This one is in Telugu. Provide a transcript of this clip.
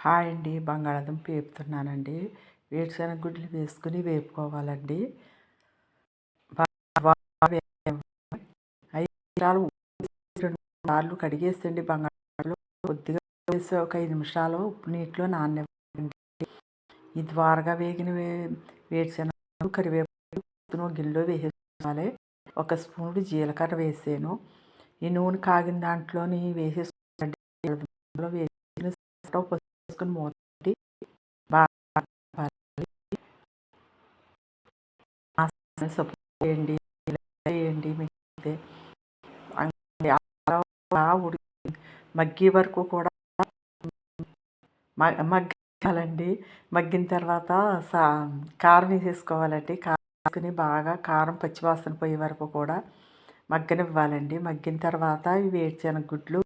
హాయ్ అండి, బంగాళాదుంప వేపుతున్నానండి. వేరుశనగ గుడ్లు వేసుకుని వేపుకోవాలండి. బాగా ఐదు నిమిషాలు 2 కడిగేసండి. బంగాళాదుంపలు కొద్దిగా వేసి ఒక 5 నిమిషాలు ఉప్పు నీటిలో నాననివ్వండి. ఇది ద్వారగా వేగిన వేరుశనగ కరివేపాకు గిన్నెలో వేసేసుకోవాలి. 1 స్పూన్ జీలకర్ర వేసాను. ఈ నూనె కాగిన దాంట్లోని వేసేసుకోండి. వేసుకొని మూత బాగా వేయండి, వేయండి మిగిలితే మగ్గే వరకు కూడా మగ్గాలండి. మగ్గిన తర్వాత కారం వేసేసుకోవాలండి. కారం వేసుకుని బాగా కారం పచ్చివాసన పోయే వరకు కూడా మగ్గనివ్వాలండి. మగ్గిన తర్వాత ఈ వేరుశనగ గుడ్లు